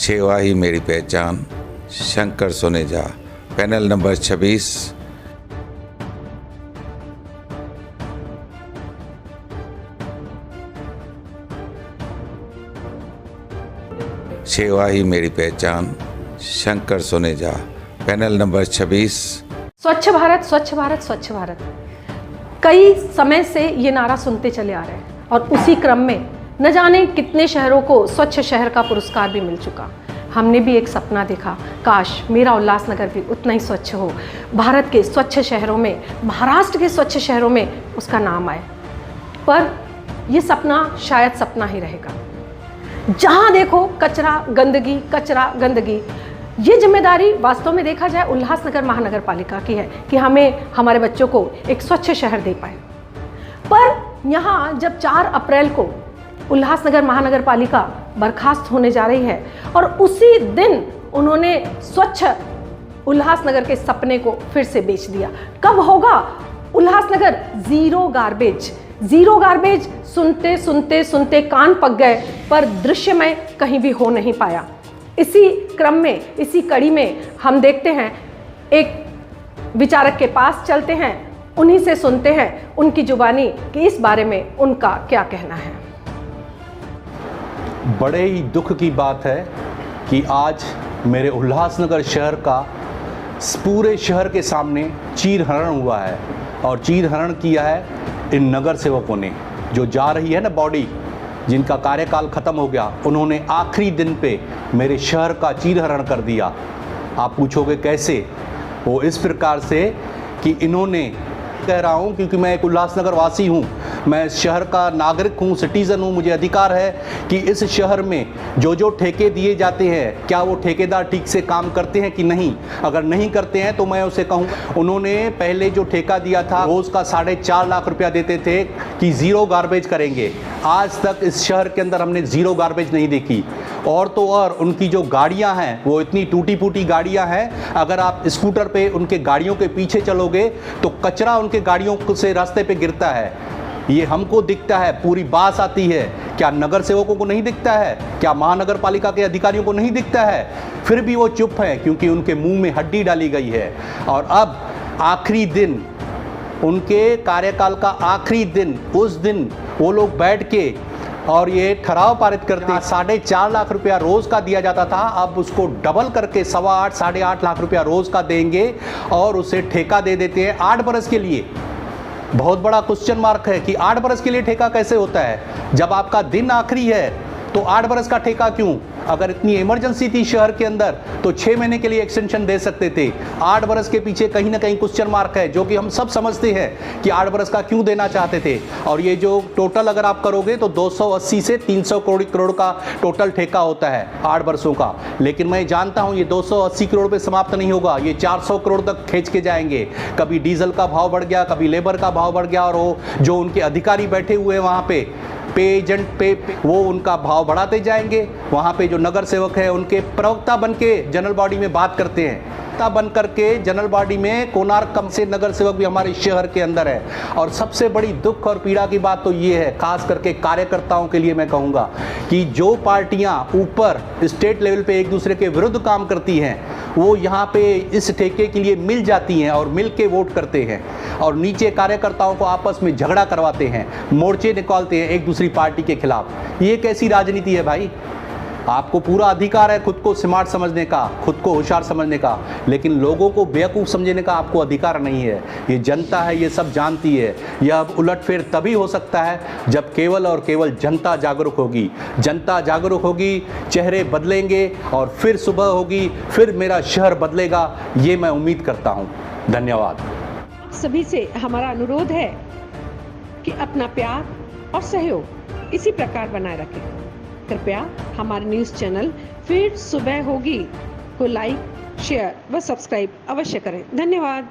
सेवा ही मेरी पहचान, शंकर सुनेजा, पैनल नंबर 26। सेवा ही मेरी पहचान, शंकर सुनेजा, पैनल नंबर 26। स्वच्छ भारत, स्वच्छ भारत, स्वच्छ भारत, कई समय से ये नारा सुनते चले आ रहे हैं और उसी क्रम में न जाने कितने शहरों को स्वच्छ शहर का पुरस्कार भी मिल चुका। हमने भी एक सपना देखा, काश मेरा उल्लासनगर भी उतना ही स्वच्छ हो, भारत के स्वच्छ शहरों में, महाराष्ट्र के स्वच्छ शहरों में उसका नाम आए। पर ये सपना शायद सपना ही रहेगा। जहाँ देखो कचरा गंदगी, कचरा गंदगी। ये जिम्मेदारी वास्तव में देखा जाए उल्लासनगर महानगर पालिका की है कि हमें हमारे बच्चों को एक स्वच्छ शहर दे पाए। पर यहाँ जब 4 अप्रैल को उल्लासनगर महानगर पालिका बर्खास्त होने जा रही है और उसी दिन उन्होंने स्वच्छ उल्लासनगर के सपने को फिर से बेच दिया। कब होगा Ulhasnagar zero garbage? Zero garbage सुनते सुनते सुनते कान पक गए, पर दृश्य में कहीं भी हो नहीं पाया। इसी क्रम में, इसी कड़ी में हम देखते हैं, एक विचारक के पास चलते हैं, उन्हीं से सुनते हैं उनकी जुबानी कि इस बारे में उनका क्या कहना है। बड़े ही दुख की बात है कि आज मेरे उल्लासनगर शहर का पूरे शहर के सामने चीरहरण हुआ है, और चीरहरण किया है इन नगर सेवकों ने। जो जा रही है ना बॉडी, जिनका कार्यकाल ख़त्म हो गया, उन्होंने आखिरी दिन पे मेरे शहर का चीरहरण कर दिया। आप पूछोगे कैसे? वो इस प्रकार से कि इन्होंने, कह रहा हूँ क्योंकि मैं एक उल्लासनगर वासी हूँ, मैं इस शहर का नागरिक हूँ, सिटीज़न हूँ, मुझे अधिकार है कि इस शहर में जो ठेके दिए जाते हैं, क्या वो ठेकेदार ठीक से काम करते हैं कि नहीं। अगर नहीं करते हैं तो मैं उसे कहूँ, उन्होंने पहले जो ठेका दिया था रोज़ का 4.5 लाख रुपया देते थे कि ज़ीरो गार्बेज करेंगे। आज तक इस शहर के अंदर हमने ज़ीरो गार्बेज नहीं देखी। और तो और उनकी जो गाड़ियां हैं वो इतनी टूटी फूटी गाड़ियां हैं, अगर आप स्कूटर पे उनके गाड़ियों के पीछे चलोगे तो कचरा उनके गाड़ियों से रास्ते पे गिरता है। ये हमको दिखता है, पूरी बास आती है। क्या नगर सेवकों को नहीं दिखता है? क्या महानगर पालिका के अधिकारियों को नहीं दिखता है? फिर भी वो चुप हैं क्योंकि उनके मुंह में हड्डी डाली गई है। और अब आखिरी दिन, उनके कार्यकाल का आखिरी दिन, उस दिन वो लोग बैठ के और ये ठहराव पारित करते हैं। 4.5 लाख रुपया रोज़ का दिया जाता था, अब उसको डबल करके 8.25 साढ़े 8 लाख रुपया रोज़ का देंगे और उसे ठेका दे देते हैं 8 बरस के लिए। बहुत बड़ा क्वेश्चन मार्क है कि 8 बरस के लिए ठेका कैसे होता है? जब आपका दिन आखिरी है तो 8 बरस का ठेका क्यों? अगर इतनी इमरजेंसी थी शहर के अंदर तो 6 महीने के लिए एक्सटेंशन दे सकते थे। 8 बरस के पीछे कहीं ना कहीं क्वेश्चन मार्क है, जो कि हम सब समझते हैं कि 8 बरस का क्यों देना चाहते थे। और ये जो टोटल अगर आप करोगे तो 280 से 300 करोड़ का टोटल ठेका होता है 8 बरसों का। लेकिन मैं जानता हूँ ये 280 करोड़ पे समाप्त नहीं होगा, ये 400 करोड़ तक खींच के जाएंगे। कभी डीजल का भाव बढ़ गया, कभी लेबर का भाव बढ़ गया, और वो जो उनके अधिकारी बैठे हुए हैं वहाँ पे पे एजेंट पे वो उनका भाव बढ़ाते जाएंगे। वहाँ पे जो नगर सेवक है उनके प्रवक्ता बन के जनरल बॉडी में बात करते हैं, प्रवक्ता बन करके जनरल बॉडी में कोणार्क कम से नगर सेवक भी हमारे शहर के अंदर है। और सबसे बड़ी दुख और पीड़ा की बात तो ये है, खास करके कार्यकर्ताओं के लिए मैं कहूँगा कि जो पार्टियाँ ऊपर स्टेट लेवल पे एक दूसरे के विरुद्ध काम करती हैं, वो यहाँ पे इस ठेके के लिए मिल जाती हैं और मिल के वोट करते हैं, और नीचे कार्यकर्ताओं को आपस में झगड़ा करवाते हैं, मोर्चे निकालते हैं एक दूसरी पार्टी के खिलाफ। ये कैसी राजनीति है भाई? आपको पूरा अधिकार है खुद को स्मार्ट समझने का, खुद को होशियार समझने का, लेकिन लोगों को बेवकूफ़ समझने का आपको अधिकार नहीं है। ये जनता है, ये सब जानती है। यह अब उलटफेर तभी हो सकता है जब केवल और केवल जनता जागरूक होगी। जनता जागरूक होगी, चेहरे बदलेंगे और फिर सुबह होगी, फिर मेरा शहर बदलेगा, ये मैं उम्मीद करता हूँ। धन्यवाद। सभी से हमारा अनुरोध है कि अपना प्यार और सहयोग इसी प्रकार बनाए रखें। कृपया हमारे न्यूज़ चैनल फिर सुबह होगी को लाइक, शेयर व सब्सक्राइब अवश्य करें। धन्यवाद।